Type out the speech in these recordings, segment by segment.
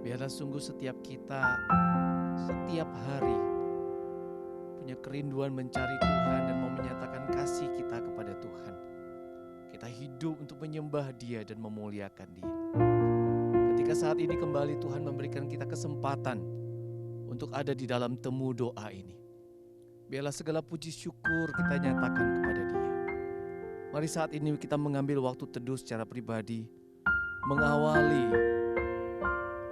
Biarlah sungguh setiap kita, setiap hari punya kerinduan mencari Tuhan dan mau menyatakan kasih kita kepada Tuhan. Kita hidup untuk menyembah Dia dan memuliakan Dia. Ketika saat ini kembali Tuhan memberikan kita kesempatan untuk ada di dalam temu doa ini. Biarlah segala puji syukur kita nyatakan kepada Dia. Mari saat ini kita mengambil waktu teduh secara pribadi, mengawali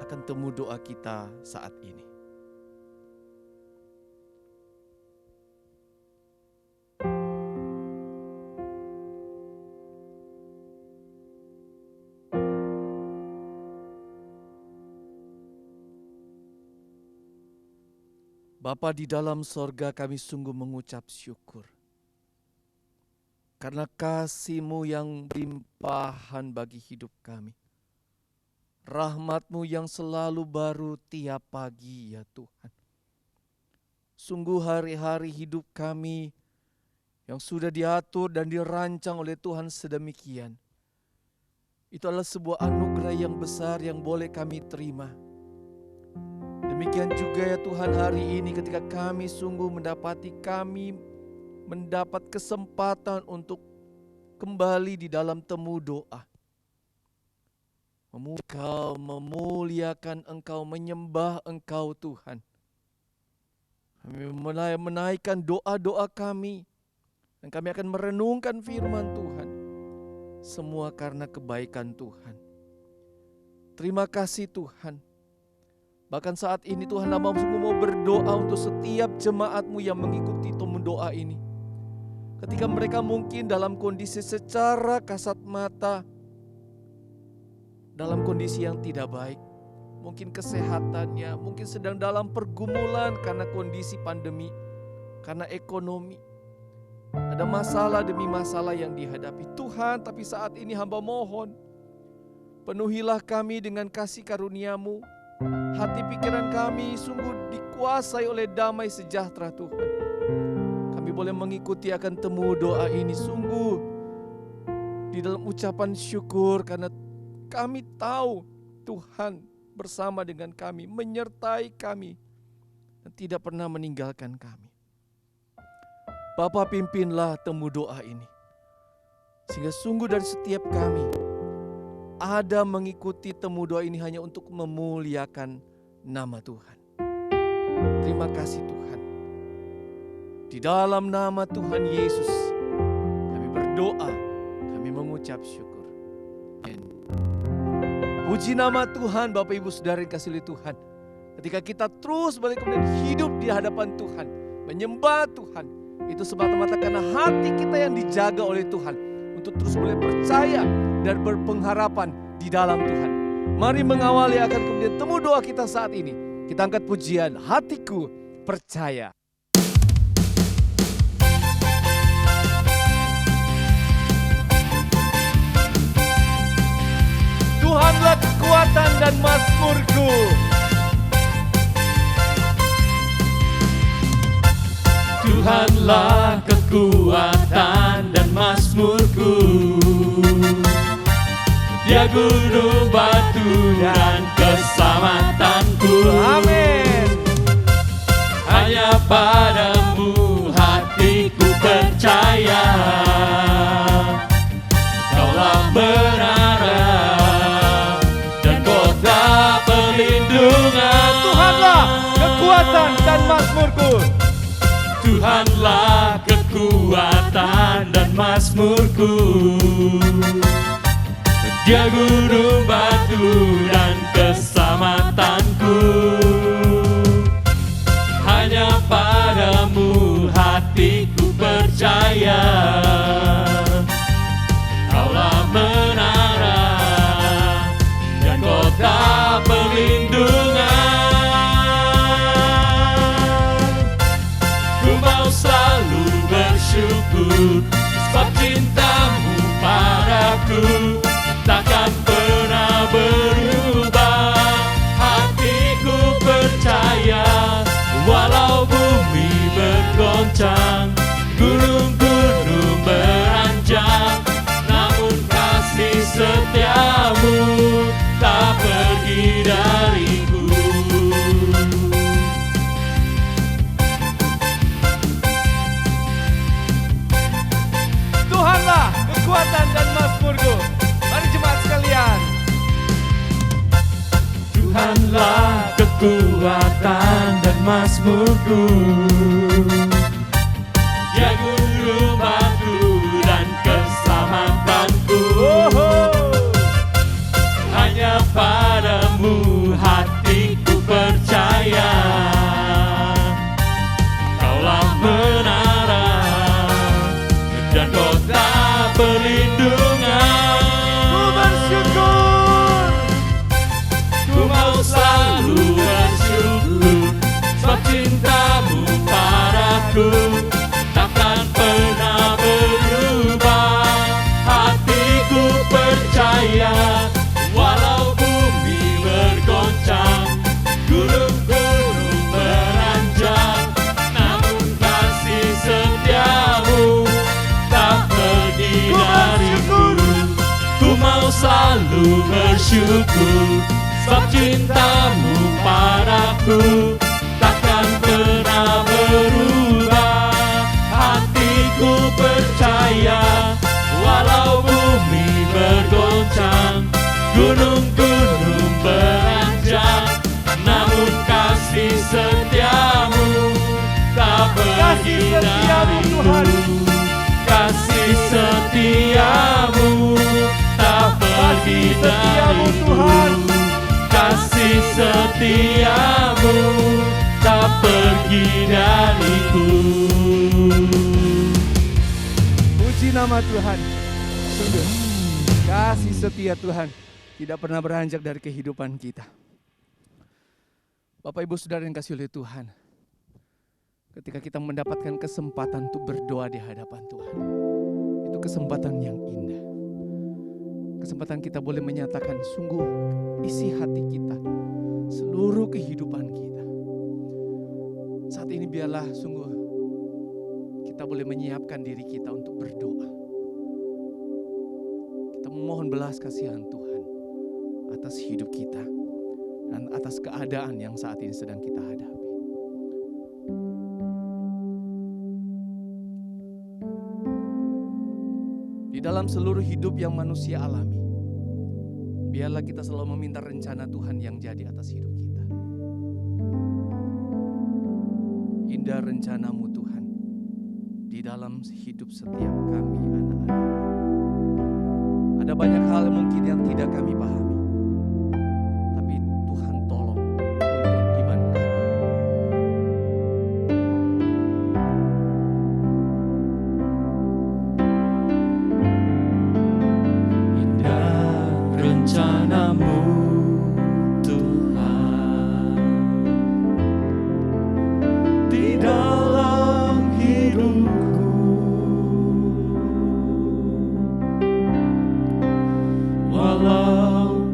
akan temu doa kita saat ini. Bapa di dalam sorga, kami sungguh mengucap syukur. Karena kasih-Mu yang limpahan bagi hidup kami. Rahmat-Mu yang selalu baru tiap pagi ya Tuhan. Sungguh hari-hari hidup kami yang sudah diatur dan dirancang oleh Tuhan sedemikian. Itu adalah sebuah anugerah yang besar yang boleh kami terima. Demikian juga ya Tuhan hari ini ketika kami sungguh mendapat kesempatan untuk kembali di dalam temu doa. Engkau memuliakan Engkau, menyembah Engkau Tuhan. Kami menaikkan doa-doa kami dan kami akan merenungkan firman Tuhan. Semua karena kebaikan Tuhan. Terima kasih Tuhan. Bahkan saat ini Tuhan sungguh mau berdoa untuk setiap jemaat-Mu yang mengikuti temu doa ini. Ketika mereka mungkin dalam kondisi secara kasat mata, dalam kondisi yang tidak baik. Mungkin kesehatannya, mungkin sedang dalam pergumulan karena kondisi pandemi, karena ekonomi. Ada masalah demi masalah yang dihadapi. Tuhan, tapi saat ini hamba mohon, penuhilah kami dengan kasih karunia-Mu. Hati pikiran kami sungguh dikuasai oleh damai sejahtera Tuhan. Kami boleh mengikuti akan temu doa ini sungguh di dalam ucapan syukur karena kami tahu Tuhan bersama dengan kami, menyertai kami dan tidak pernah meninggalkan kami. Bapa, pimpinlah temu doa ini sehingga sungguh dari setiap kami ada mengikuti temu doa ini hanya untuk memuliakan nama Tuhan. Terima kasih Tuhan. Di dalam nama Tuhan Yesus kami berdoa, kami mengucap syukur. Amen. Puji nama Tuhan, Bapak Ibu Saudara yang kasih oleh Tuhan. Ketika kita terus balik kemudian hidup di hadapan Tuhan, menyembah Tuhan, itu semata-mata karena hati kita yang dijaga oleh Tuhan untuk terus boleh percaya dan berpengharapan di dalam Tuhan. Mari mengawali akan kemudian temu doa kita saat ini. Kita angkat pujian, hatiku percaya. Tuhanlah kekuatan dan mazmurku. Tuhanlah kekuatan dan mazmurku. Dia guru batu dan keselamatanku. Amin. Hanya padamu hatiku percaya. Kaulah menara dan kota perlindungan. Tuhanlah kekuatan dan mazmurku. Tuhanlah kekuatan dan mazmurku. Dia guru batu dan keselamatanku. Hanya padamu hatiku percaya. Kaulah menara dan kota perlindungan. Ku mau selalu bersyukur sebab cintamu padaku takkan pernah berubah. Hatiku percaya walau bumi bergoncang, gunung-gunung beranjak, namun kasih setiamu tak pergi dariku. kekuatan dan mazmurku. Mari jemaat sekalian. Tuhanlah kekuatan dan mazmurku, Dia guru batu dan keselamatanku. Hanya padamu hatiku percaya, Kaulah menara dan kota perlindungan. Ku bersyukur. Ku mau selalu bersyukur, sebab cintamu padaku takkan pernah berubah. Hatiku percaya, walau bumi bergoncang, gunung-gunung beranjak, namun kasih setiamu tak pergi dariku. Ku mau selalu bersyukur, sebab cintamu padaku takkan pernah berubah. Hatiku percaya, walau bumi bergoncang, gunung-gunung beranjak, namun kasih setiamu tak pergi dariku. Kasih setiamu tak pergi dariku. Kasih setiamu tak pergi dariku. Puji nama Tuhan. Sungguh kasih setia Tuhan tidak pernah beranjak dari kehidupan kita. Bapak Ibu Saudara yang kasih oleh Tuhan, ketika kita mendapatkan kesempatan untuk berdoa di hadapan Tuhan, itu kesempatan yang indah. Kesempatan kita boleh menyatakan sungguh isi hati kita, seluruh kehidupan kita. Saat ini biarlah sungguh kita boleh menyiapkan diri kita untuk berdoa. Kita memohon belas kasihan Tuhan atas hidup kita dan atas keadaan yang saat ini sedang kita hadapi. Di dalam seluruh hidup yang manusia alami, biarlah kita selalu meminta rencana Tuhan yang jadi atas hidup kita. Indah rencanamu Tuhan di dalam hidup setiap kami anak-anak. Ada banyak hal mungkin yang tidak kami pahami, tapi Tuhan tolong tuntun iman kami. Indah rencanamu Tuhan di dalam hidupku, walau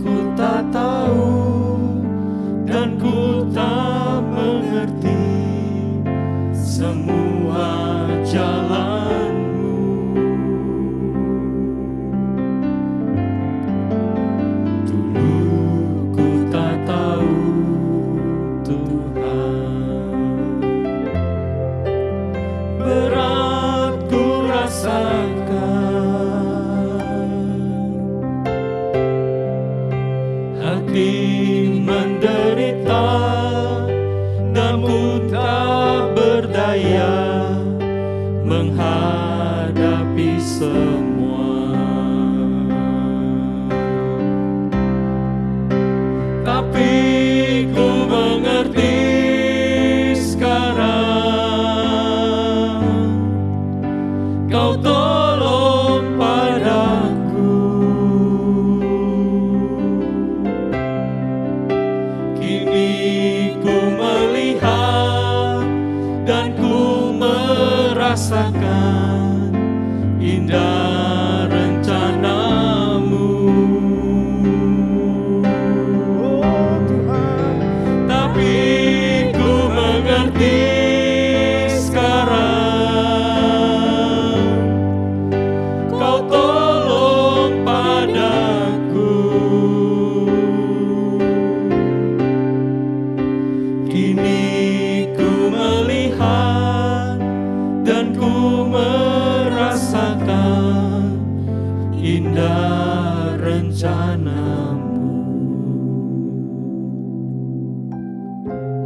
indah rencanamu.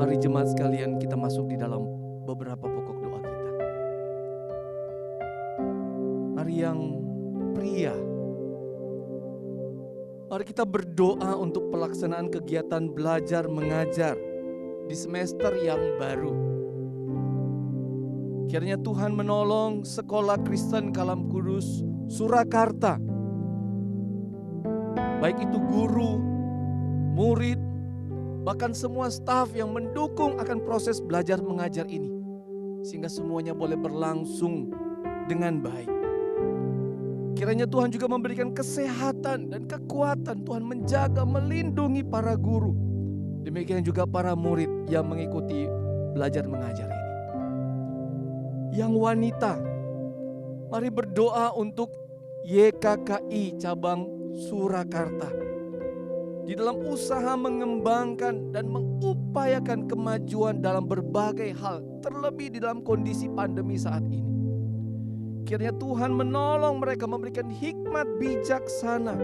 Mari jemaat sekalian, kita masuk di dalam beberapa pokok doa kita. Mari yang pria, mari kita berdoa untuk pelaksanaan kegiatan belajar mengajar di semester yang baru. Kiranya Tuhan menolong Sekolah Kristen Kalam Kudus Surakarta, baik itu guru, murid, bahkan semua staf yang mendukung akan proses belajar mengajar ini, sehingga semuanya boleh berlangsung dengan baik. Kiranya Tuhan juga memberikan kesehatan dan kekuatan. Tuhan menjaga, melindungi para guru, demikian juga para murid yang mengikuti belajar mengajar ini. Yang wanita, mari berdoa untuk YKKI cabang Surakarta di dalam usaha mengembangkan dan mengupayakan kemajuan dalam berbagai hal, terlebih di dalam kondisi pandemi saat ini. Kiranya Tuhan menolong mereka, memberikan hikmat bijaksana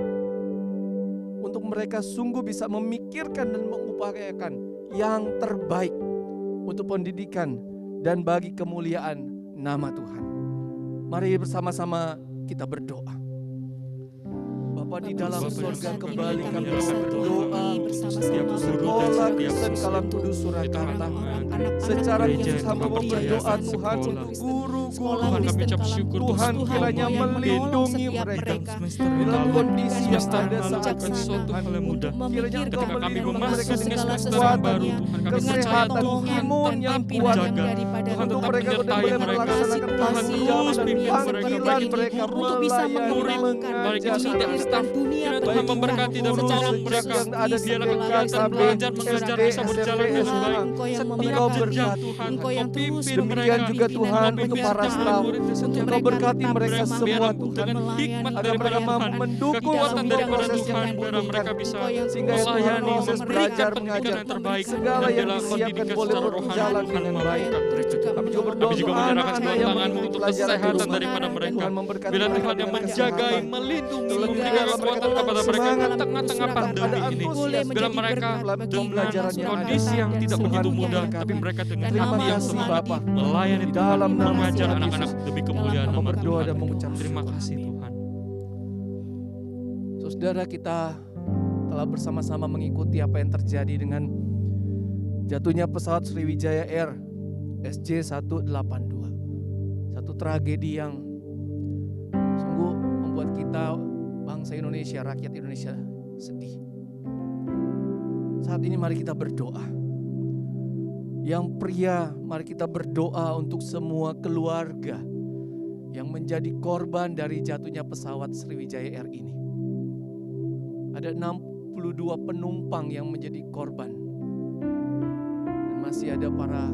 untuk mereka sungguh bisa memikirkan dan mengupayakan yang terbaik untuk pendidikan dan bagi kemuliaan nama Tuhan. Mari bersama-sama kita berdoa. Bapa di dalam surga, kembali kami berdoa setiap Sekolah Kristen Kalam Kudus Surakarta. Secara khusus hamba berdoa Tuhan untuk guru-guru. Tuhan kiranya melindungi mereka dalam kondisi yang ada saat ini. Kiranya Tuhan melindungi mereka dengan kekuatan, kesehatan, imun yang kuat. Untuk mereka boleh melaksanakan panggilan mereka untuk bisa melayani, mengajar dunia Tuhan memberkati dan menolong mereka. ada di Biarlah kegiatan belajar mengajar bisa berjalan dengan baik. Engkau berkati Tuhan, Engkau yang Engkau terus pimpin demikian mereka. juga Tuhan untuk para staf. Engkau berkati mereka semua Biarlah Tuhan, dengan hikmat agar daripada mereka Tuhan, mendukung kekuatan semua daripada proses Tuhan, yang biarlah mereka dibutuhkan, bisa sehingga ya Tuhan melayani, proses memberikan belajar pendidikan mengajar yang terbaik, segala dan yang dalam disiapkan pendidikan boleh secara rohani berjalan Tuhan dengan baik. memberkati. Kami juga berdoa Kami juga untuk menyerahkan anak-anak sebuah yang tangan-Mu mengikuti untuk pelajaran kesehatan Tuhan. daripada mereka. Tuhan memberkati Bila mereka Tuhan yang dengan menjagai, kesehatan. melindungi, Terlebih memberikan dalam kekuatan mereka kepada mereka semangat, di tengah-tengah ada pandemi ini. antusias Bila mereka dalam dengan pembelajaran yang ada. kondisi yang tidak Tuhan begitu mudah, memberkati. tapi mereka dengan Terima hati yang kasih semangat Bapa. melayani Di Tuhan, dalam nama mengajar Tuhan anak-anak Yesus. demi kemuliaan Kami nama berdoa Tuhan. dan mengucap Terima syukur. kasih Tuhan. Saudara, kita telah bersama-sama mengikuti apa yang terjadi dengan jatuhnya pesawat Sriwijaya Air SJ182. Satu tragedi yang sungguh membuat kita bangsa Indonesia, rakyat Indonesia sedih. Saat ini mari kita berdoa. Yang pria, mari kita berdoa untuk semua keluarga yang menjadi korban dari jatuhnya pesawat Sriwijaya Air ini. Ada 62 penumpang yang menjadi korban. Dan masih ada para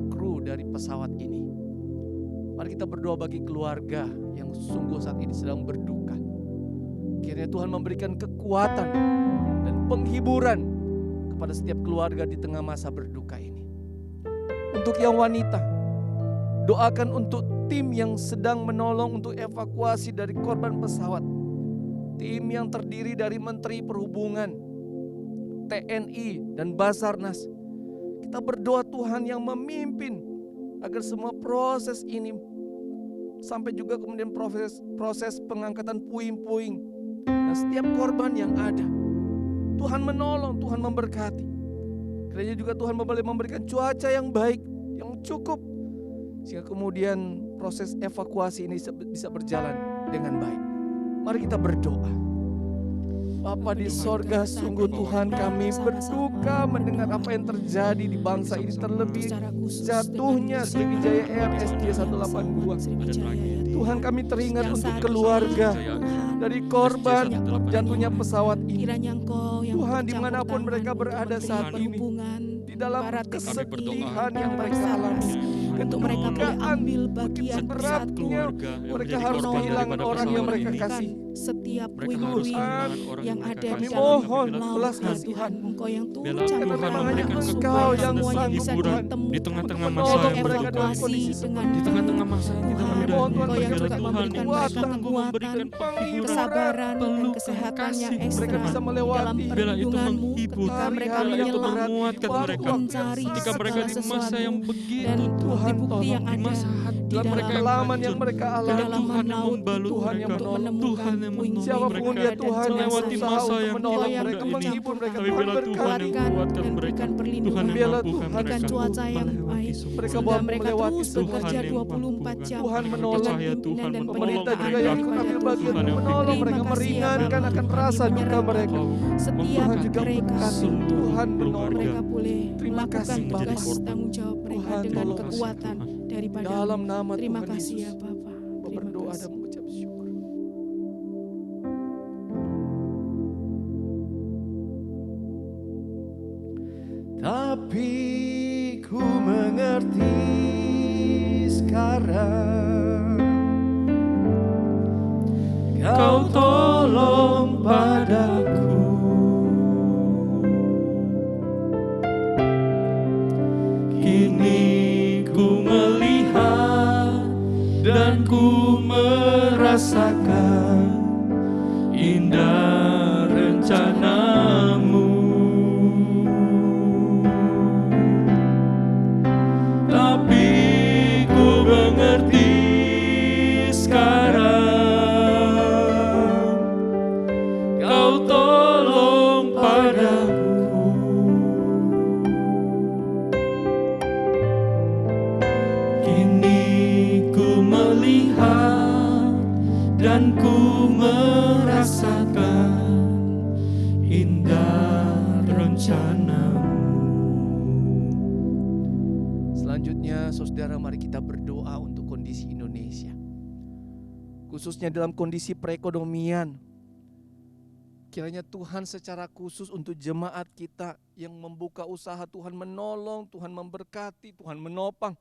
kru dari pesawat ini. Mari kita berdoa bagi keluarga yang sungguh saat ini sedang berduka. Kiranya Tuhan memberikan kekuatan dan penghiburan kepada setiap keluarga di tengah masa berduka ini. Untuk yang wanita, doakan untuk tim yang sedang menolong untuk evakuasi dari korban pesawat. Tim yang terdiri dari Menteri Perhubungan, TNI, dan Basarnas. Kita berdoa Tuhan yang memimpin agar semua proses ini sampai juga kemudian proses pengangkatan puing-puing dan setiap korban yang ada. Tuhan menolong, Tuhan memberkati. Kiranya juga Tuhan boleh memberikan cuaca yang baik, yang cukup, sehingga kemudian proses evakuasi ini bisa berjalan dengan baik. Mari kita berdoa. Bapa di sorga, sungguh Tuhan kami berduka mendengar apa yang terjadi di bangsa ini, terlebih jatuhnya Sriwijaya Air SJ182. Tuhan, kami teringat untuk keluarga dari korban jatuhnya pesawat ini. Tuhan, dimanapun mereka berada saat ini, di dalam kesedihan yang mereka alami, menolong untuk mereka boleh ambil bagian begitu setiap bersatu keluarga yang mereka menjadi harus korban kehilangan daripada orang yang persoalan mereka ini. kasih. setiap Mereka harus puing-puing kehilangan orang yang mereka ada di Kami kasih. dalam mohon Biarlah belas laut ya kasihan. Tuhan, Engkau yang Biarlah turunkan Tuhan Karena hanya memberikan Engkau kekuatan yang dan semuanya bisa sanggup, Tuhan, di tengah-tengah untuk masa menolong yang mereka begitu dalam evakuasi kondisi dengan di tengah-tengah masa yang tidak Tuhan, mudah mohon ini. Tuhan Engkau yang Biarlah juga Tuhan memberikan yang mereka sanggup memberikan kekuatan, penghiburan, kesabaran dan pelukan, kesehatan yang kasih. mereka ekstra bisa di melewati. dalam Biarlah itu perlindungan-Mu menghibur, ketika mereka hari-hari biarlah itu menyelam menguatkan waktu mereka. mencari Ketika mereka segala di masa sesuatu yang dan begitu Tuhan bukti-bukti yang di ada masa hati di dalam mereka yang pengalaman yang hancur. mereka alami. Biarlah kedalaman Tuhan yang laut membalut Tuhan yang mereka. untuk menolong. menemukan Tuhan yang menolong Siapapun mereka dia Tuhan yang melewati berusaha masa untuk yang menolong tidak mereka, mudah ini. menghibur mereka, Tapi Tuhan biarlah Tuhan yang berkati. menguatkan dan mereka. berikan Tuhan perlindungan, yang Biarlah mampukan Tuhan berikan mereka cuaca yang melewati baik, semua Mereka ini. sehingga mereka melewati terus semua. bekerja Tuhan yang 24 jam Tuhan Mereka menolong. percaya dalam Tuhan pimpinan dan menolong Pemerintah juga mereka. yang ikut penyertaan ambil pada bagian Tuhan untuk yang menolong pimpin. mereka, Terima kasih ya meringankan Bapa. akan Tuhan rasa yang duka mereka. Setiap Tuhan juga mereka berkati. Tuhan menolong. mereka boleh Terima melakukan kasih, Bapa. tugas tanggung jawab mereka Tuhan, dengan tolong. kekuatan daripada Dalam nama Terima Tuhan kasih ya Yesus, Bapa. Terima berdoa kasih. dan mengucap syukur. Tapi ku mengerti sekarang, Kau tolong padaku. Kini ku melihat dan ku merasakan indah rencanamu. Tapi ku mengerti sekarang, Kau tolong padaku. Kini ku melihat dan ku merasakan indah rencanamu. Selanjutnya, saudara, mari kita berdoa untuk kondisi Indonesia, khususnya dalam kondisi perekonomian. Kiranya Tuhan secara khusus untuk jemaat kita yang membuka usaha, Tuhan menolong, Tuhan memberkati, Tuhan menopang,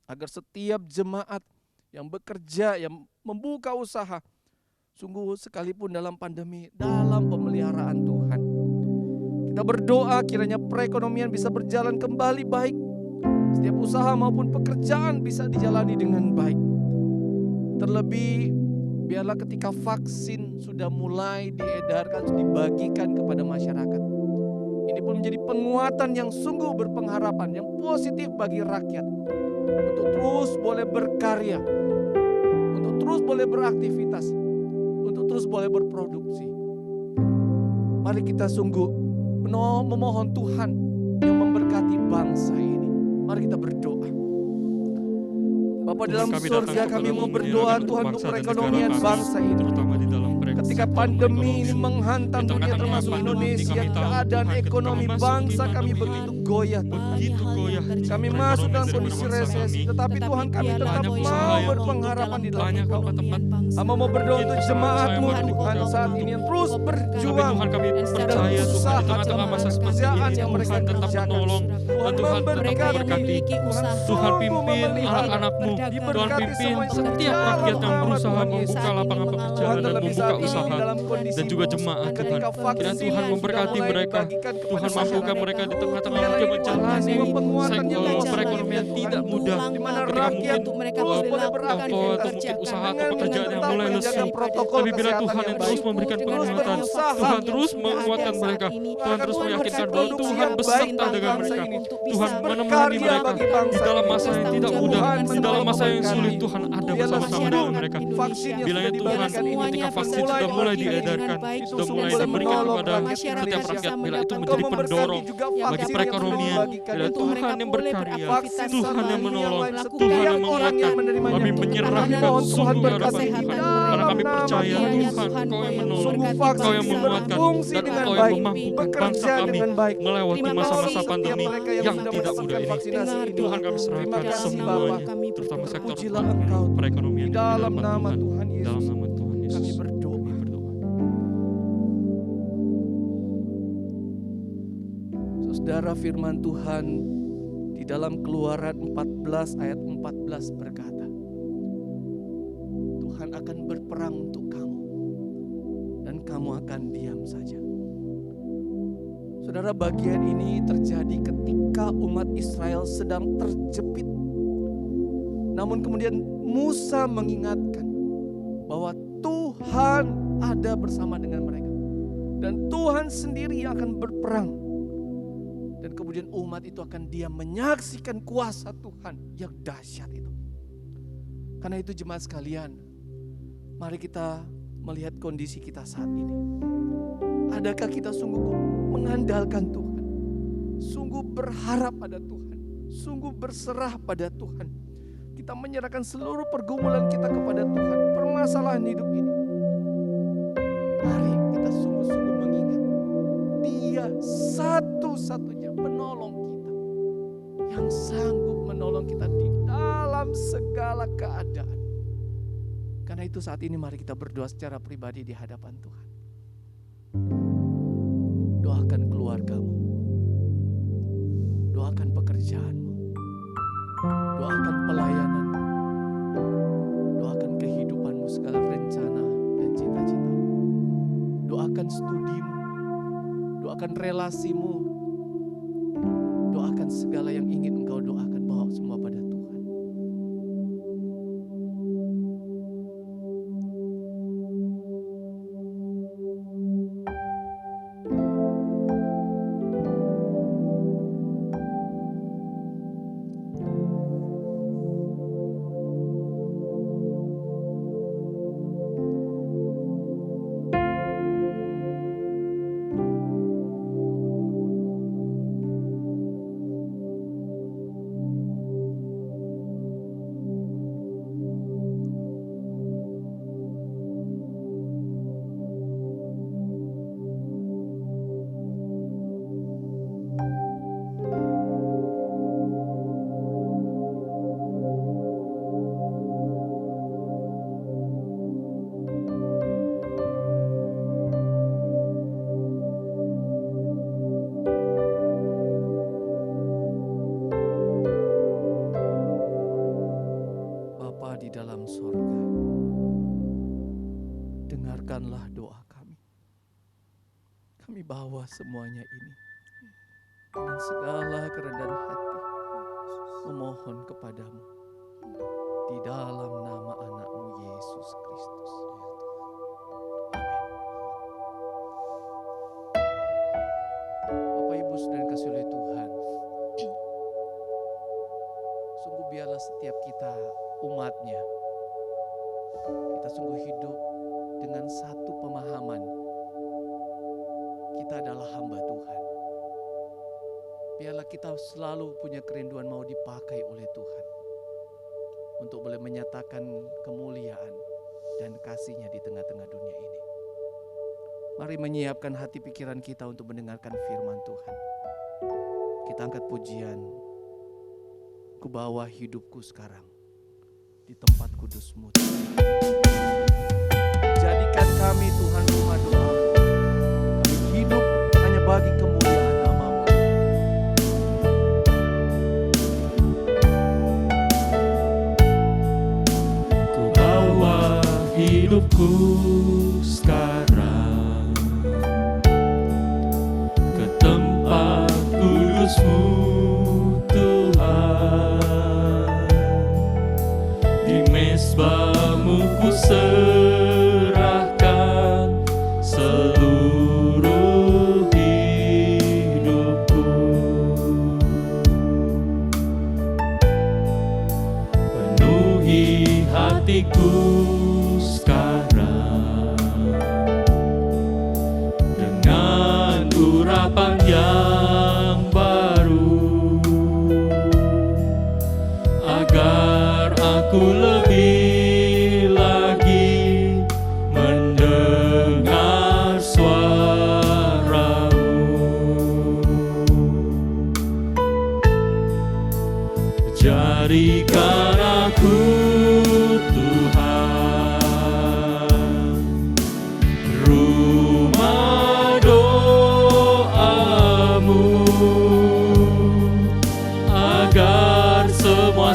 agar setiap jemaat yang bekerja, yang membuka usaha, sungguh sekalipun dalam pandemi, dalam pemeliharaan Tuhan. Kita berdoa kiranya perekonomian bisa berjalan kembali baik. Setiap usaha maupun pekerjaan bisa dijalani dengan baik. Terlebih biarlah ketika vaksin sudah mulai diedarkan, dibagikan kepada masyarakat, ini pun menjadi penguatan yang sungguh berpengharapan, yang positif bagi rakyat, untuk terus boleh berkarya, untuk terus boleh beraktivitas, untuk terus boleh berproduksi. Mari kita sungguh memohon Tuhan yang memberkati bangsa ini. Mari kita berdoa. Bapa dalam Kami surga, datang kami mau kepadamu, berdoa menyerahkan Tuhan untuk bangsa dan perekonomian negara kami, bangsa ini. terutama di dalam Ketika sektor pandemi ini perekonomian. menghantam Di dunia tengah-tengah termasuk pandemi Indonesia, kami tahu, keadaan Tuhan, ketika ekonomi memasuki bangsa kami pandemi begitu ini, goyah. begitu goyah Kami perekonomian masuk dalam dari kondisi bangsa resesi, kami. tetapi Tuhan kami biarlah tetap banyak usaha mau yang berpengharapan di dalam banyak Engkau. tempat-tempat Hamba mau berdoa untuk Begitu jemaat-Mu usaha yang Tuhan baru saat ini yang terus Tapi berjuang. Tuhan kami dan secara percaya khusus Tuhan di usaha, tengah-tengah masa seperti pekerjaan ini yang mereka Tuhan tetap kerjakan. menolong, Tuhan Tuhan tetap mereka yang memberkati, memiliki usaha, Tuhan pimpin memelihara, anak-anak-Mu, Tuhan diberkati pimpin semua setiap dalam rakyat yang nama berusaha Tuhan membuka Yesus. lapangan Tuhan pekerjaan dan terlebih membuka saat ini usaha dalam kondisi dan juga jemaat ketika Tuhan. vaksin Kiranya Tuhan sudah memberkati mulai mereka. dibagikan kepada Tuhan mampukan masyarakat. mereka di tengah-tengah Biarlah mereka ini menjalani sebuah penguatan yang sektor luar perekonomian biasa, tidak Tuhan. mudah. Di mana Ketika rakyat mungkin mereka terus boleh boleh lakukan toko atau beraktivitas mungkin usaha atau dengan pekerjaan yang tetap mulai lesu. menjaga protokol Tapi bila kesehatan Tuhan yang yang terus baik. memberikan Terus penguatan, berusaha. Tuhan terus menguatkan mereka, Tuhan terus meyakinkan bahwa Tuhan beserta dengan mereka. Tuhan menemani berkarya mereka bagi di bangsa dalam ini. masa yang tidak Tuhan mudah, menolong di dalam masa yang memberkati. sulit Tuhan ada Biarlah bersama-sama seluruh dengan mereka. vaksin yang Bilanya sudah Tuhan diberikan ini ketika vaksin mulai sudah mulai diaktifkan, diedarkan, baik, sudah mulai boleh diberikan menolong kepada rakyat setiap Indonesia. rakyat, bila itu Engkau menjadi memberkati pendorong juga bagi vaksin yang perekonomian, sudah dibagikan. bila Tuhan yang berkarya, Vaksin Tuhan yang menolong, setiap Tuhan yang orang menguatkan. yang menerimanya. Kami Kami menyerahkan mohon Tuhan sungguh berkati harapan Tuhan, dalam karena kami nama percaya Tuhan Tuhan, Yesus. Kau yang menolong, Sungguh Kau vaksin yang ini menguatkan, berfungsi dan dengan Engkau yang baik, memampukan bangsa bekerja kami dengan baik. melewati Terima masa-masa kasih pandemi mereka yang yang sudah tidak mudah mendapatkan ini. vaksinasi ini. Tuhan kami Terima serahkan kasih semuanya, Bapa. kami terutama sektor Pujilah Engkau perekonomian di di dalam hadapan nama Tuhan. Tuhan Dalam Yesus. nama Tuhan Yesus Kami berdoa. kami berdoa. Saudara, firman Tuhan di Di dalam Keluaran 14 ayat 14 berkata, Tuhan akan berperang untuk kamu dan kamu akan diam saja. Saudara, bagian ini terjadi ketika umat Israel sedang terjepit. Namun kemudian Musa mengingatkan bahwa Tuhan ada bersama dengan mereka. Dan Tuhan sendiri yang akan berperang. Dan kemudian umat itu akan diam menyaksikan kuasa Tuhan yang dahsyat itu. Karena itu jemaat sekalian, mari kita melihat kondisi kita saat ini. Adakah kita sungguh mengandalkan Tuhan? Sungguh berharap pada Tuhan? Sungguh berserah pada Tuhan? Kita menyerahkan seluruh pergumulan kita kepada Tuhan, permasalahan hidup ini. Mari kita sungguh-sungguh mengingat Dia satu-satunya penolong kita, yang sanggup menolong kita di dalam segala keadaan. Karena itu saat ini mari kita berdoa secara pribadi di hadapan Tuhan. Doakan keluargamu, doakan pekerjaanmu, doakan pelayananmu, doakan kehidupanmu, segala rencana dan cita-citamu. Doakan studimu, doakan relasimu, doakan segala yang ingin engkau doakan, bawa semua pada Tuhan. Di dalam sorga, dengarkanlah doa kami. Kami bawa semuanya ini dengan segala kerendahan hati, memohon kepadamu di dalam nama anakmu Yesus Kristus. Amin. Bapak Ibu Saudara yang kasih oleh Tuhan, sungguh biarlah setiap kita umatnya, kita sungguh hidup dengan satu pemahaman, kita adalah hamba Tuhan. Biarlah kita selalu punya kerinduan mau dipakai oleh Tuhan untuk boleh menyatakan kemuliaan dan kasih-Nya di tengah-tengah dunia ini. Mari menyiapkan hati pikiran kita untuk mendengarkan firman Tuhan. Kita angkat pujian, ku bawa hidupku sekarang di tempat kudus-Mu. Jadikan kami Tuhan rumah doa. Kami hidup hanya bagi kemuliaan nama-Mu. Ku bawa hidupku sekarang ke tempat kudus-Mu, mesbah-Mu ku serahkan seluruh hidupku. Penuhi hatiku sekarang dengan urapan yang baru, agar aku lebih lagi mendengar suara-Mu. Jadikan aku Tuhan rumah doa-Mu,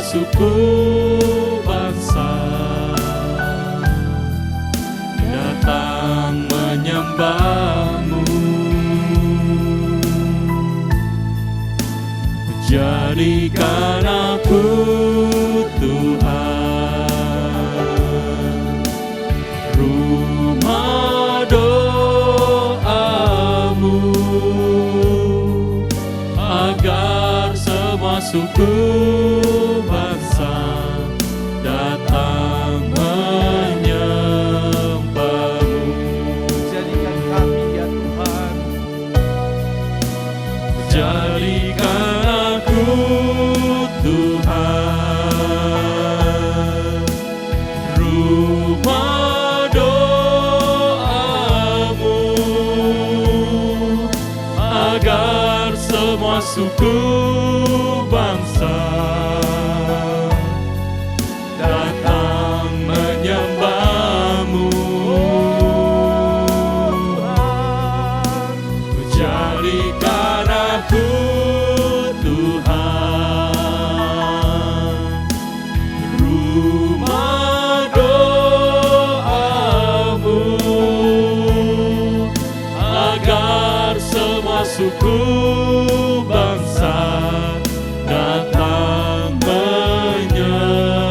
suku bangsa datang menyembah-Mu. Jadikan aku Tuhan rumah doa-Mu, agar semua suku bangsa datang menyembah-Mu. Jadikan kami ya Tuhan, Jadikan aku Tuhan rumah doa-Mu, agar semua suku bangsa datang menyembah-Mu. Jadikan aku Tuhan rumah doa-Mu, agar semua suku bangsa datang menyembah-Mu.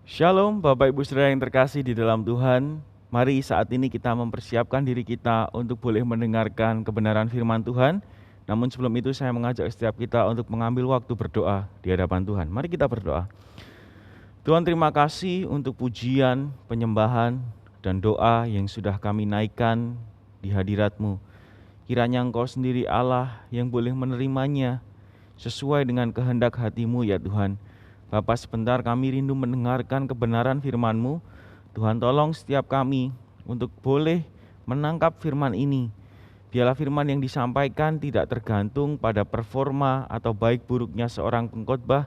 Shalom Bapak Ibu Saudara yang terkasih di dalam Tuhan. Mari saat ini kita mempersiapkan diri kita untuk boleh mendengarkan kebenaran firman Tuhan. Namun sebelum itu saya mengajak setiap kita untuk mengambil waktu berdoa di hadapan Tuhan. Mari kita berdoa. Tuhan, terima kasih untuk pujian, penyembahan, dan doa yang sudah kami naikkan di hadirat-Mu. Kiranya Engkau sendiri Allah yang boleh menerimanya sesuai dengan kehendak hati-Mu ya Tuhan. Bapa, sebentar kami rindu mendengarkan kebenaran firman-Mu. Tuhan, tolong setiap kami untuk boleh menangkap firman ini. Biarlah firman yang disampaikan tidak tergantung pada performa atau baik buruknya seorang pengkhotbah,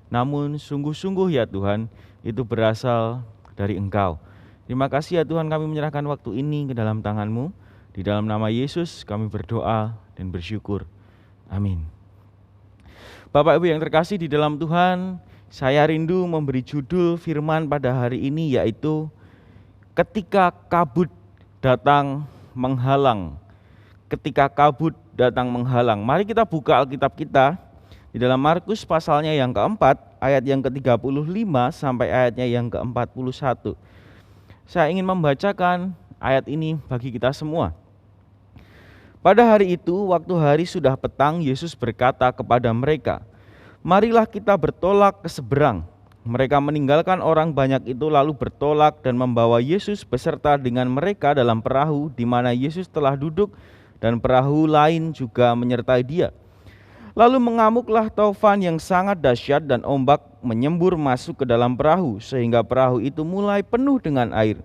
namun sungguh-sungguh ya Tuhan, itu berasal dari Engkau. Terima kasih ya Tuhan, kami menyerahkan waktu ini ke dalam tangan-Mu. Di dalam nama Yesus kami berdoa dan bersyukur. Amin. Bapak Ibu yang terkasih di dalam Tuhan, saya rindu memberi judul firman pada hari ini, yaitu ketika kabut datang menghalang. Ketika kabut datang menghalang. Mari kita buka Alkitab kita di dalam Markus pasalnya yang keempat, ayat yang ke-35 sampai ayatnya yang ke-41. Saya ingin membacakan ayat ini bagi kita semua. Pada hari itu, waktu hari sudah petang, Yesus berkata kepada mereka, "Marilah kita bertolak ke seberang." Mereka meninggalkan orang banyak itu lalu bertolak dan membawa Yesus beserta dengan mereka dalam perahu di mana Yesus telah duduk, dan perahu lain juga menyertai dia. Lalu mengamuklah taufan yang sangat dahsyat dan ombak menyembur masuk ke dalam perahu sehingga perahu itu mulai penuh dengan air.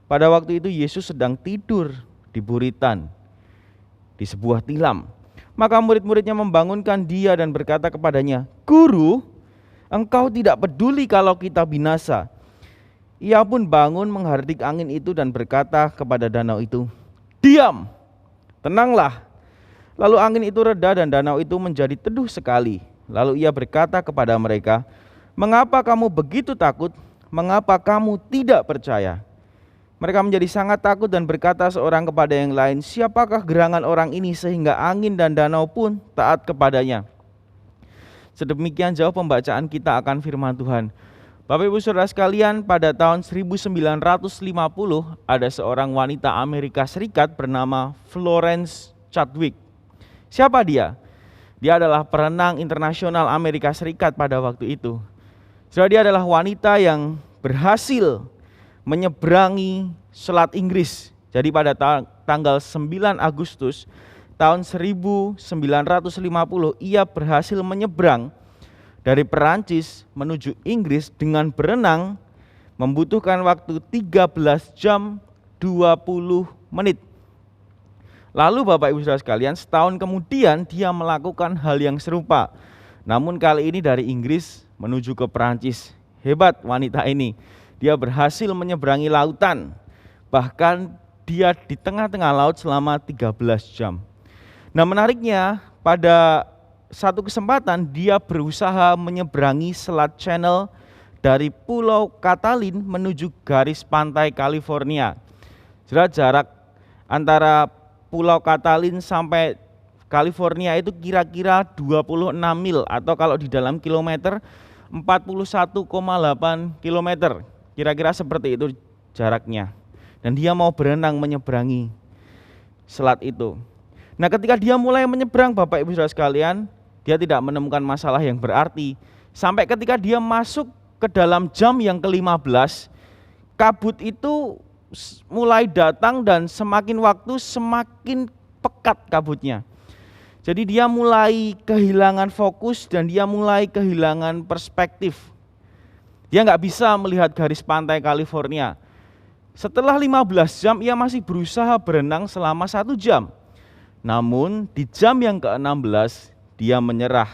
Pada waktu itu Yesus sedang tidur di buritan di sebuah tilam. Maka murid-muridnya membangunkan dia dan berkata kepadanya, "Guru, Engkau tidak peduli kalau kita binasa." Ia pun bangun menghardik angin itu dan berkata kepada danau itu, "Diam, tenanglah." Lalu angin itu reda dan danau itu menjadi teduh sekali. Lalu ia berkata kepada mereka, "Mengapa kamu begitu takut? Mengapa kamu tidak percaya?" Mereka menjadi sangat takut dan berkata seorang kepada yang lain, "Siapakah gerangan orang ini sehingga angin dan danau pun taat kepadanya?" Sedemikian jauh pembacaan kita akan firman Tuhan. Bapak Ibu Saudara sekalian, pada tahun 1950 ada seorang wanita Amerika Serikat bernama Florence Chadwick. Siapa dia? Dia adalah perenang internasional Amerika Serikat pada waktu itu. Dia adalah wanita yang berhasil menyeberangi Selat Inggris. Jadi pada tanggal 9 Agustus tahun 1950 ia berhasil menyeberang dari Perancis menuju Inggris dengan berenang membutuhkan waktu 13 jam 20 menit. Lalu Bapak Ibu Saudara sekalian, setahun kemudian dia melakukan hal yang serupa. Namun kali ini dari Inggris menuju ke Perancis. Hebat wanita ini. Dia berhasil menyeberangi lautan. Bahkan dia di tengah-tengah laut selama 13 jam. Nah, menariknya pada satu kesempatan dia berusaha menyeberangi Selat Channel dari Pulau Catalin menuju garis pantai California. Jarak antara Pulau Catalin sampai California itu kira-kira 26 mil atau kalau di dalam kilometer 41,8 kilometer. Kira-kira seperti itu jaraknya. Dan dia mau berenang menyeberangi selat itu. Nah, ketika dia mulai menyeberang, Bapak Ibu Saudara sekalian, dia tidak menemukan masalah yang berarti. Sampai ketika dia masuk ke dalam jam yang ke-15, kabut itu mulai datang dan semakin waktu semakin pekat kabutnya. Jadi dia mulai kehilangan fokus dan dia mulai kehilangan perspektif. Dia nggak bisa melihat garis pantai California. Setelah 15 jam ia masih berusaha berenang selama 1 jam. Namun di jam yang ke-16 dia menyerah.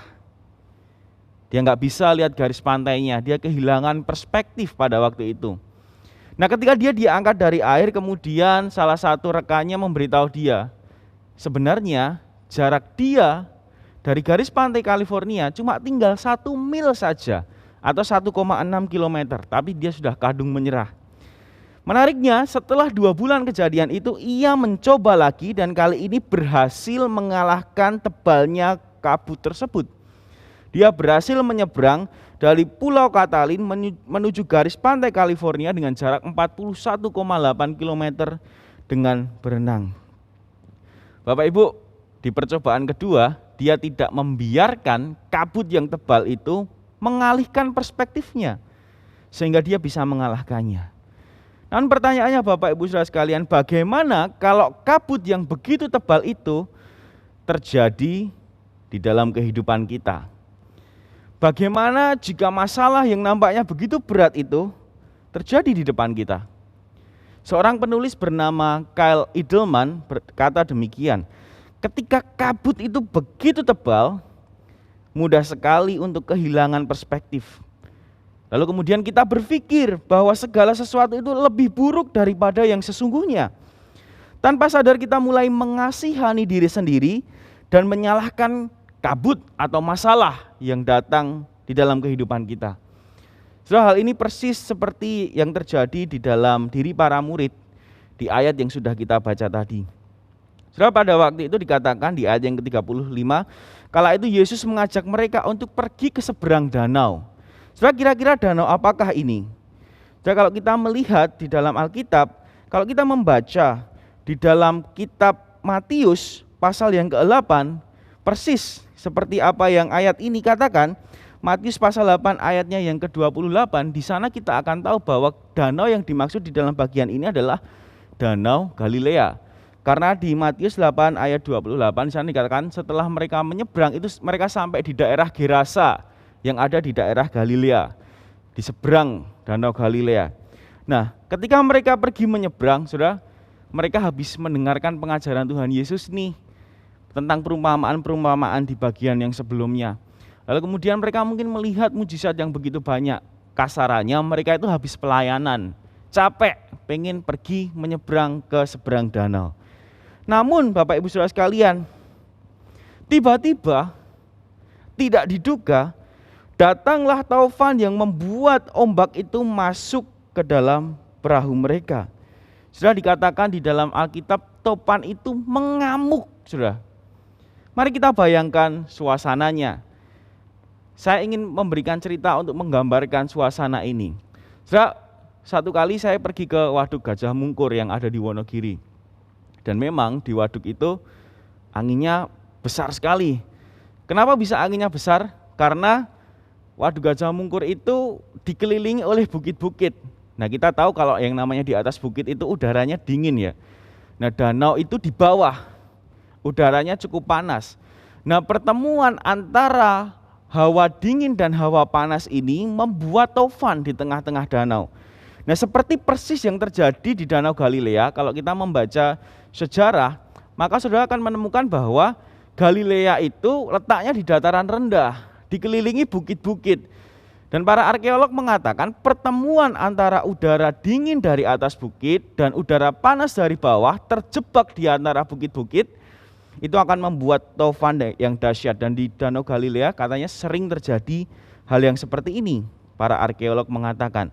Dia nggak bisa lihat garis pantainya, dia kehilangan perspektif pada waktu itu. Nah, ketika dia diangkat dari air, kemudian salah satu rekannya memberitahu dia, sebenarnya jarak dia dari garis pantai California cuma tinggal 1 mil saja atau 1,6 kilometer, tapi dia sudah kadung menyerah. Menariknya, setelah 2 bulan kejadian itu, ia mencoba lagi dan kali ini berhasil mengalahkan tebalnya kabut tersebut. Dia berhasil menyeberang dari Pulau Catalin menuju garis pantai California dengan jarak 41,8 km dengan berenang. Bapak Ibu, di percobaan kedua, dia tidak membiarkan kabut yang tebal itu mengalihkan perspektifnya, sehingga dia bisa mengalahkannya. Namun pertanyaannya Bapak Ibu Saudara sekalian, bagaimana kalau kabut yang begitu tebal itu terjadi di dalam kehidupan kita? Bagaimana jika masalah yang nampaknya begitu berat itu terjadi di depan kita? Seorang penulis bernama Kyle Idleman berkata demikian, ketika kabut itu begitu tebal, mudah sekali untuk kehilangan perspektif. Lalu kemudian kita berpikir bahwa segala sesuatu itu lebih buruk daripada yang sesungguhnya. Tanpa sadar kita mulai mengasihani diri sendiri dan menyalahkan kabut atau masalah yang datang di dalam kehidupan kita. Hal ini persis seperti yang terjadi di dalam diri para murid di ayat yang sudah kita baca tadi. Pada waktu itu dikatakan di ayat yang ke-35, kala itu Yesus mengajak mereka untuk pergi ke seberang danau. Kira-kira danau apakah ini? Kalau kita melihat di dalam Alkitab, kalau kita membaca di dalam kitab Matius pasal yang ke-8, persis seperti apa yang ayat ini katakan, Matius pasal 8 ayatnya yang ke-28, di sana kita akan tahu bahwa danau yang dimaksud di dalam bagian ini adalah Danau Galilea. Karena di Matius 8 ayat 28 di sana dikatakan setelah mereka menyeberang itu mereka sampai di daerah Gerasa yang ada di daerah Galilea, di seberang Danau Galilea. Nah, ketika mereka pergi menyeberang, Saudara, mereka habis mendengarkan pengajaran Tuhan Yesus nih tentang perumpamaan-perumpamaan di bagian yang sebelumnya. Lalu kemudian mereka mungkin melihat mujizat yang begitu banyak. Kasarannya mereka itu habis pelayanan, capek, pengen pergi menyeberang ke seberang danau. Namun Bapak Ibu Saudara sekalian, tiba-tiba tidak diduga datanglah taufan yang membuat ombak itu masuk ke dalam perahu mereka. Sudah dikatakan di dalam Alkitab, topan itu mengamuk, Saudara. Mari kita bayangkan suasananya. Saya ingin memberikan cerita untuk menggambarkan suasana ini. Saudara, satu kali saya pergi ke Waduk Gajah Mungkur yang ada di Wonogiri. Dan memang di waduk itu anginnya besar sekali. Kenapa bisa anginnya besar? Karena Waduk Gajah Mungkur itu dikelilingi oleh bukit-bukit. Nah, kita tahu kalau yang namanya di atas bukit itu udaranya dingin ya. Nah, danau itu di bawah, udaranya cukup panas. Nah, pertemuan antara hawa dingin dan hawa panas ini membuat taufan di tengah-tengah danau. Nah, seperti persis yang terjadi di Danau Galilea, kalau kita membaca sejarah, maka saudara akan menemukan bahwa Galilea itu letaknya di dataran rendah, dikelilingi bukit-bukit. Dan para arkeolog mengatakan pertemuan antara udara dingin dari atas bukit dan udara panas dari bawah terjebak di antara bukit-bukit itu akan membuat taufan yang dahsyat. Dan di Danau Galilea katanya sering terjadi hal yang seperti ini, para arkeolog mengatakan.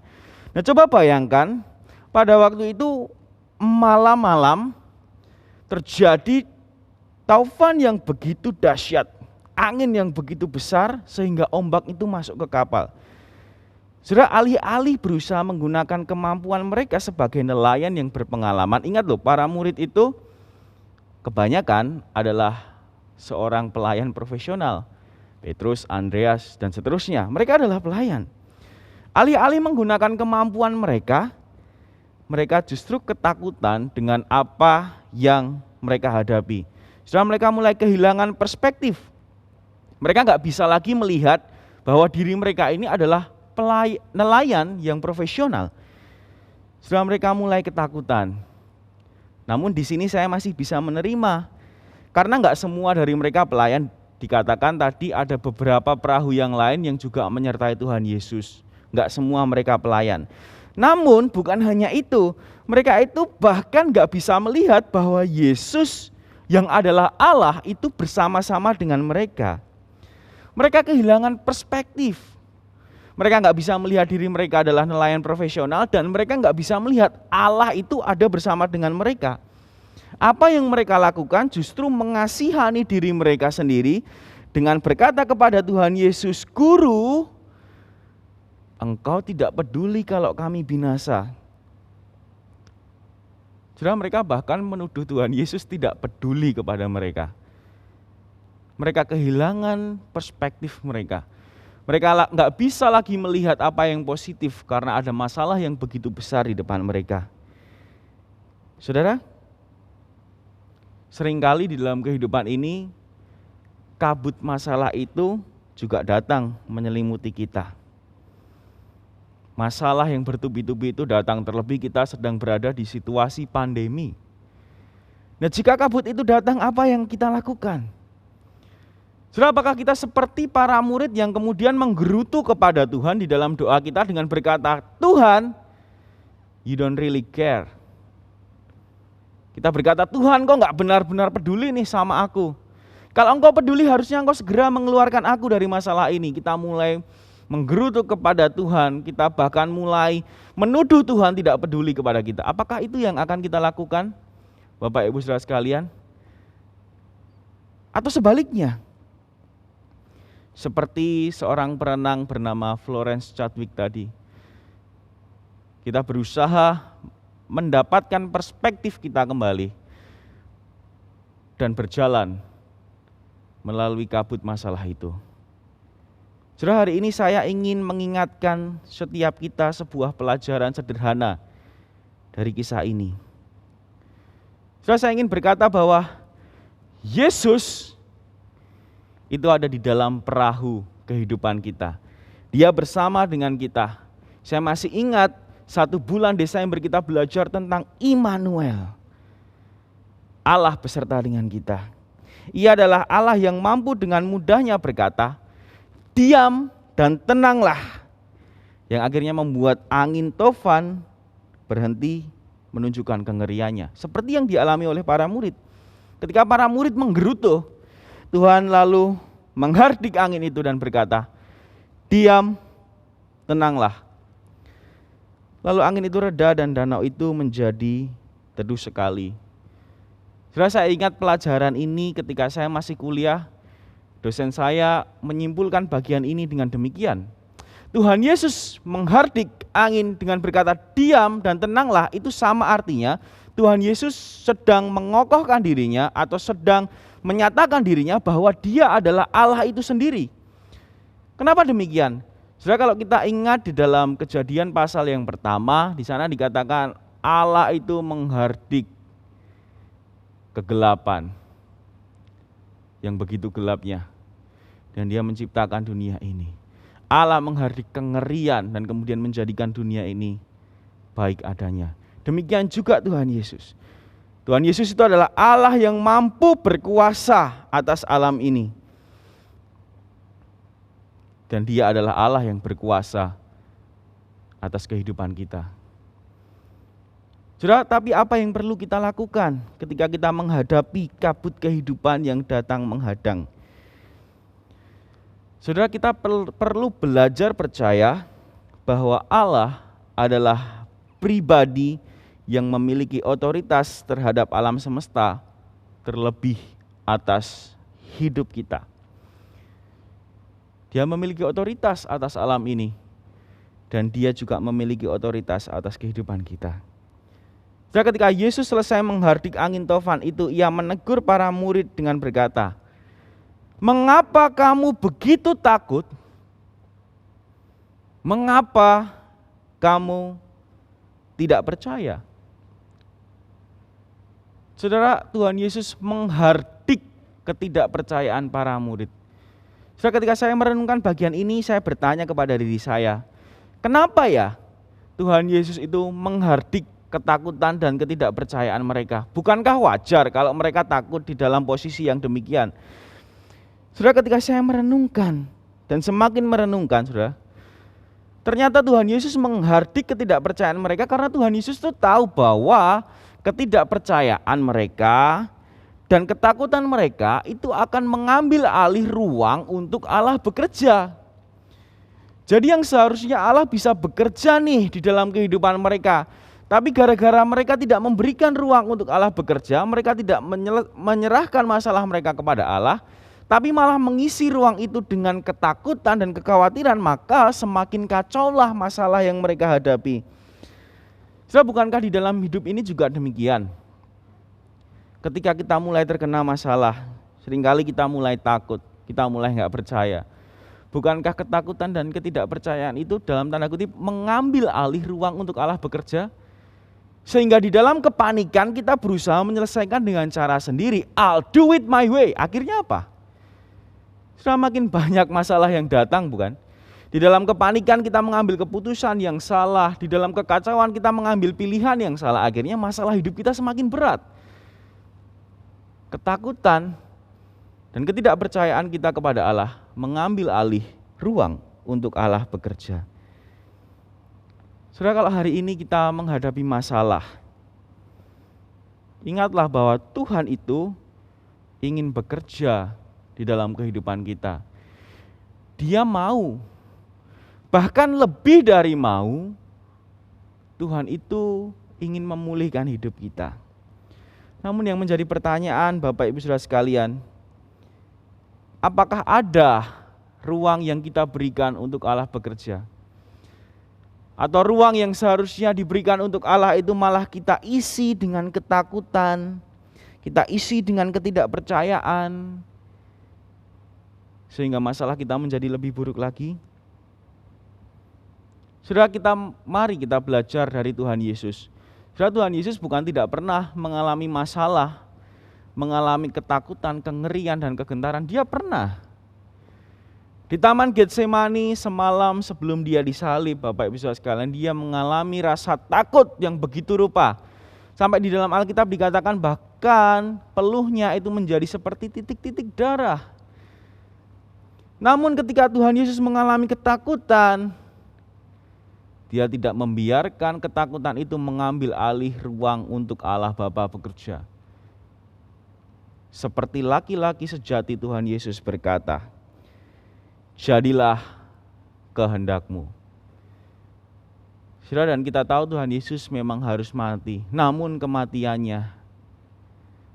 Nah, coba bayangkan pada waktu itu malam-malam terjadi taufan yang begitu dahsyat, angin yang begitu besar sehingga ombak itu masuk ke kapal. Saudara, alih-alih berusaha menggunakan kemampuan mereka sebagai nelayan yang berpengalaman. Ingat loh, para murid itu kebanyakan adalah seorang pelayan profesional. Petrus, Andreas, dan seterusnya. Mereka adalah pelayan. Alih-alih menggunakan kemampuan mereka, mereka justru ketakutan dengan apa yang mereka hadapi. Saudara, mereka mulai kehilangan perspektif. Mereka nggak bisa lagi melihat bahwa diri mereka ini adalah nelayan yang profesional. Setelah mereka mulai ketakutan. Namun di sini saya masih bisa menerima, karena nggak semua dari mereka pelayan. Dikatakan tadi ada beberapa perahu yang lain yang juga menyertai Tuhan Yesus. Nggak semua mereka pelayan. Namun bukan hanya itu, mereka itu bahkan nggak bisa melihat bahwa Yesus yang adalah Allah itu bersama-sama dengan mereka. Mereka kehilangan perspektif. Mereka nggak bisa melihat diri mereka adalah nelayan profesional dan mereka nggak bisa melihat Allah itu ada bersama dengan mereka. Apa yang mereka lakukan justru mengasihani diri mereka sendiri dengan berkata kepada Tuhan Yesus, "Guru, Engkau tidak peduli kalau kami binasa." Saudara, mereka bahkan menuduh Tuhan Yesus tidak peduli kepada mereka. Mereka kehilangan perspektif mereka. Mereka nggak bisa lagi melihat apa yang positif karena ada masalah yang begitu besar di depan mereka. Saudara, seringkali di dalam kehidupan ini, kabut masalah itu juga datang menyelimuti kita. Masalah yang bertubi-tubi itu datang, terlebih kita sedang berada di situasi pandemi. Nah, jika kabut itu datang, apa yang kita lakukan? Saudara, apakah kita seperti para murid yang kemudian menggerutu kepada Tuhan di dalam doa kita dengan berkata, "Tuhan, you don't really care." Kita berkata, "Tuhan, kok nggak benar-benar peduli nih sama aku. Kalau engkau peduli harusnya engkau segera mengeluarkan aku dari masalah ini." Kita mulai menggerutu kepada Tuhan, kita bahkan mulai menuduh Tuhan tidak peduli kepada kita. Apakah itu yang akan kita lakukan, Bapak Ibu Saudara sekalian? Atau sebaliknya, seperti seorang perenang bernama Florence Chadwick tadi, kita berusaha mendapatkan perspektif kita kembali dan berjalan melalui kabut masalah itu. Saudara, hari ini saya ingin mengingatkan setiap kita sebuah pelajaran sederhana dari kisah ini. Saudara, saya ingin berkata bahwa Yesus itu ada di dalam perahu kehidupan kita. Dia bersama dengan kita. Saya masih ingat 1 bulan Desember kita belajar tentang Immanuel. Allah beserta dengan kita. Ia adalah Allah yang mampu dengan mudahnya berkata, "Diam dan tenanglah." Yang akhirnya membuat angin taufan berhenti menunjukkan kengeriannya. Seperti yang dialami oleh para murid. Ketika para murid menggerutu, Tuhan lalu menghardik angin itu dan berkata, "Diam, tenanglah." Lalu angin itu reda dan danau itu menjadi teduh sekali. Saudara, saya ingat pelajaran ini ketika saya masih kuliah. Dosen saya menyimpulkan bagian ini dengan demikian. Tuhan Yesus menghardik angin dengan berkata, "Diam dan tenanglah." Itu sama artinya Tuhan Yesus sedang mengokohkan dirinya atau sedang menyatakan dirinya bahwa dia adalah Allah itu sendiri. Kenapa demikian? Saudara, kalau kita ingat di dalam Kejadian pasal yang pertama, di sana dikatakan Allah itu menghardik kegelapan yang begitu gelapnya, dan dia menciptakan dunia ini. Allah menghardik kengerian dan kemudian menjadikan dunia ini baik adanya. Demikian juga Tuhan Yesus. Tuhan Yesus itu adalah Allah yang mampu berkuasa atas alam ini. Dan Dia adalah Allah yang berkuasa atas kehidupan kita. Saudara, tapi apa yang perlu kita lakukan ketika kita menghadapi kabut kehidupan yang datang menghadang? Saudara, kita perlu belajar percaya bahwa Allah adalah pribadi yang memiliki otoritas terhadap alam semesta, terlebih atas hidup kita. Dia memiliki otoritas atas alam ini, dan Dia juga memiliki otoritas atas kehidupan kita. Jadi ketika Yesus selesai menghardik angin tofan itu, Ia menegur para murid dengan berkata, "Mengapa kamu begitu takut? Mengapa kamu tidak percaya?" Saudara, Tuhan Yesus menghardik ketidakpercayaan para murid. Saudara, ketika saya merenungkan bagian ini, saya bertanya kepada diri saya, kenapa ya Tuhan Yesus itu menghardik ketakutan dan ketidakpercayaan mereka? Bukankah wajar kalau mereka takut di dalam posisi yang demikian? Saudara, ketika saya merenungkan dan semakin merenungkan, saudara, ternyata Tuhan Yesus menghardik ketidakpercayaan mereka karena Tuhan Yesus itu tahu bahwa ketidakpercayaan mereka dan ketakutan mereka itu akan mengambil alih ruang untuk Allah bekerja. Jadi yang seharusnya Allah bisa bekerja nih di dalam kehidupan mereka, tapi gara-gara mereka tidak memberikan ruang untuk Allah bekerja, mereka tidak menyerahkan masalah mereka kepada Allah, tapi malah mengisi ruang itu dengan ketakutan dan kekhawatiran, maka semakin kacaulah masalah yang mereka hadapi. Saudara, bukankah di dalam hidup ini juga demikian? Ketika kita mulai terkena masalah, seringkali kita mulai takut, kita mulai nggak percaya. Bukankah ketakutan dan ketidakpercayaan itu dalam tanda kutip mengambil alih ruang untuk Allah bekerja? Sehingga di dalam kepanikan kita berusaha menyelesaikan dengan cara sendiri. I'll do it my way. Akhirnya apa? Sudah makin banyak masalah yang datang, bukan? Di dalam kepanikan kita mengambil keputusan yang salah, di dalam kekacauan kita mengambil pilihan yang salah, akhirnya masalah hidup kita semakin berat. Ketakutan dan ketidakpercayaan kita kepada Allah mengambil alih ruang untuk Allah bekerja. Saudara, kalau hari ini kita menghadapi masalah, ingatlah bahwa Tuhan itu ingin bekerja di dalam kehidupan kita. Dia mau, bahkan lebih dari mau, Tuhan itu ingin memulihkan hidup kita. Namun yang menjadi pertanyaan Bapak Ibu Saudara sekalian, apakah ada ruang yang kita berikan untuk Allah bekerja? Atau ruang yang seharusnya diberikan untuk Allah itu malah kita isi dengan ketakutan, kita isi dengan ketidakpercayaan, sehingga masalah kita menjadi lebih buruk lagi? Saudara, mari kita belajar dari Tuhan Yesus. Saudara, Tuhan Yesus bukan tidak pernah mengalami masalah, mengalami ketakutan, kengerian, dan kegentaran. Dia pernah. Di Taman Getsemani semalam sebelum dia disalib, Bapak Ibu Saudara sekalian, dia mengalami rasa takut yang begitu rupa. Sampai di dalam Alkitab dikatakan bahkan peluhnya itu menjadi seperti titik-titik darah. Namun ketika Tuhan Yesus mengalami ketakutan, Dia tidak membiarkan ketakutan itu mengambil alih ruang untuk Allah Bapa bekerja. Seperti laki-laki sejati Tuhan Yesus berkata, "Jadilah kehendakmu." Saudara, dan kita tahu Tuhan Yesus memang harus mati, namun kematiannya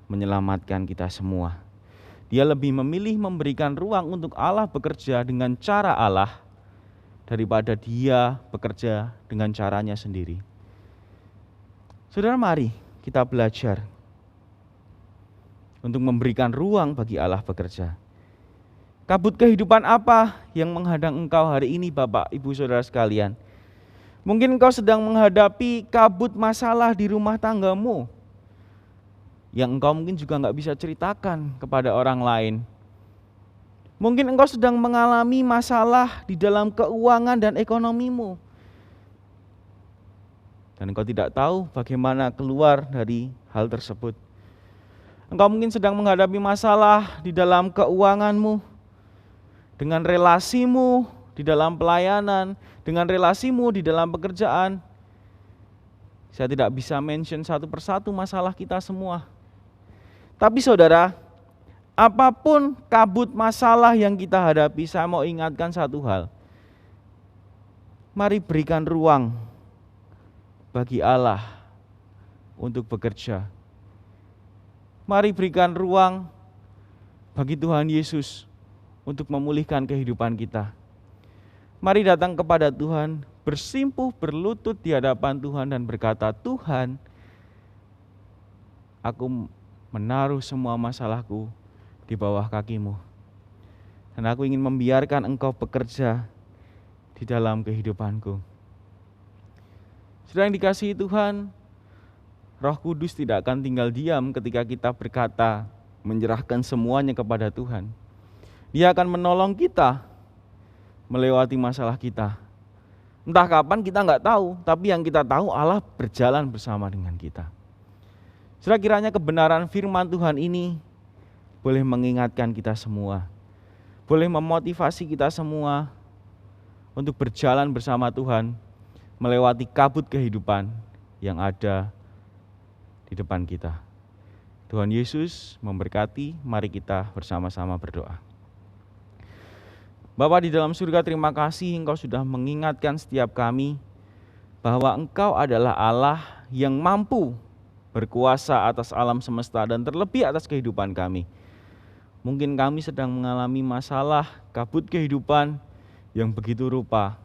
menyelamatkan kita semua. Dia lebih memilih memberikan ruang untuk Allah bekerja dengan cara Allah daripada dia bekerja dengan caranya sendiri. Saudara, mari kita belajar untuk memberikan ruang bagi Allah bekerja. Kabut kehidupan apa yang menghadang engkau hari ini, Bapak, Ibu, Saudara sekalian? Mungkin engkau sedang menghadapi kabut masalah di rumah tanggamu, yang engkau mungkin juga nggak bisa ceritakan kepada orang lain. Mungkin engkau sedang mengalami masalah di dalam keuangan dan ekonomimu, dan engkau tidak tahu bagaimana keluar dari hal tersebut. Engkau mungkin sedang menghadapi masalah di dalam keuanganmu, dengan relasimu di di dalam pelayanan, dengan relasimu di dalam pekerjaan. Saya tidak bisa mention satu persatu masalah kita semua. Tapi saudara, apapun kabut masalah yang kita hadapi, saya mau ingatkan satu hal. Mari berikan ruang bagi Allah untuk bekerja. Mari berikan ruang bagi Tuhan Yesus untuk memulihkan kehidupan kita. Mari datang kepada Tuhan, bersimpuh, berlutut di hadapan Tuhan dan berkata, Tuhan, aku menaruh semua masalahku di bawah kaki-Mu. Dan aku ingin membiarkan Engkau bekerja di dalam kehidupanku. Saudara yang dikasihi Tuhan, Roh Kudus tidak akan tinggal diam ketika kita berkata, menyerahkan semuanya kepada Tuhan. Dia akan menolong kita melewati masalah kita. Entah kapan kita nggak tahu, tapi yang kita tahu Allah berjalan bersama dengan kita. Saudara, kiranya kebenaran firman Tuhan ini boleh mengingatkan kita semua, boleh memotivasi kita semua untuk berjalan bersama Tuhan melewati kabut kehidupan yang ada di depan kita. Tuhan Yesus memberkati, mari kita bersama-sama berdoa. Bapa di dalam surga, terima kasih Engkau sudah mengingatkan setiap kami bahwa Engkau adalah Allah yang mampu berkuasa atas alam semesta dan terlebih atas kehidupan kami. Mungkin kami sedang mengalami masalah kabut kehidupan yang begitu rupa.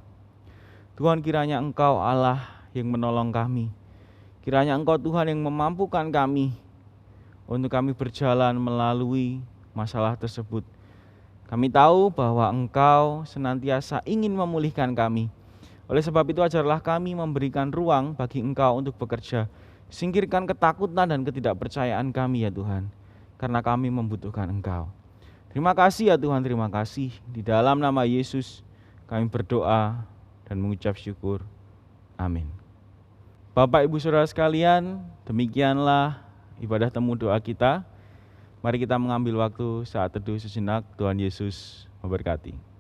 Tuhan, kiranya Engkau Allah yang menolong kami. Kiranya Engkau Tuhan yang memampukan kami untuk kami berjalan melalui masalah tersebut. Kami tahu bahwa Engkau senantiasa ingin memulihkan kami. Oleh sebab itu ajarlah kami memberikan ruang bagi Engkau untuk bekerja. Singkirkan ketakutan dan ketidakpercayaan kami ya Tuhan, karena kami membutuhkan Engkau. Terima kasih ya Tuhan, terima kasih. Di dalam nama Yesus kami berdoa dan mengucap syukur. Amin. Bapak Ibu Saudara sekalian, demikianlah ibadah temu doa kita. Mari kita mengambil waktu saat teduh sejenak. Tuhan Yesus memberkati.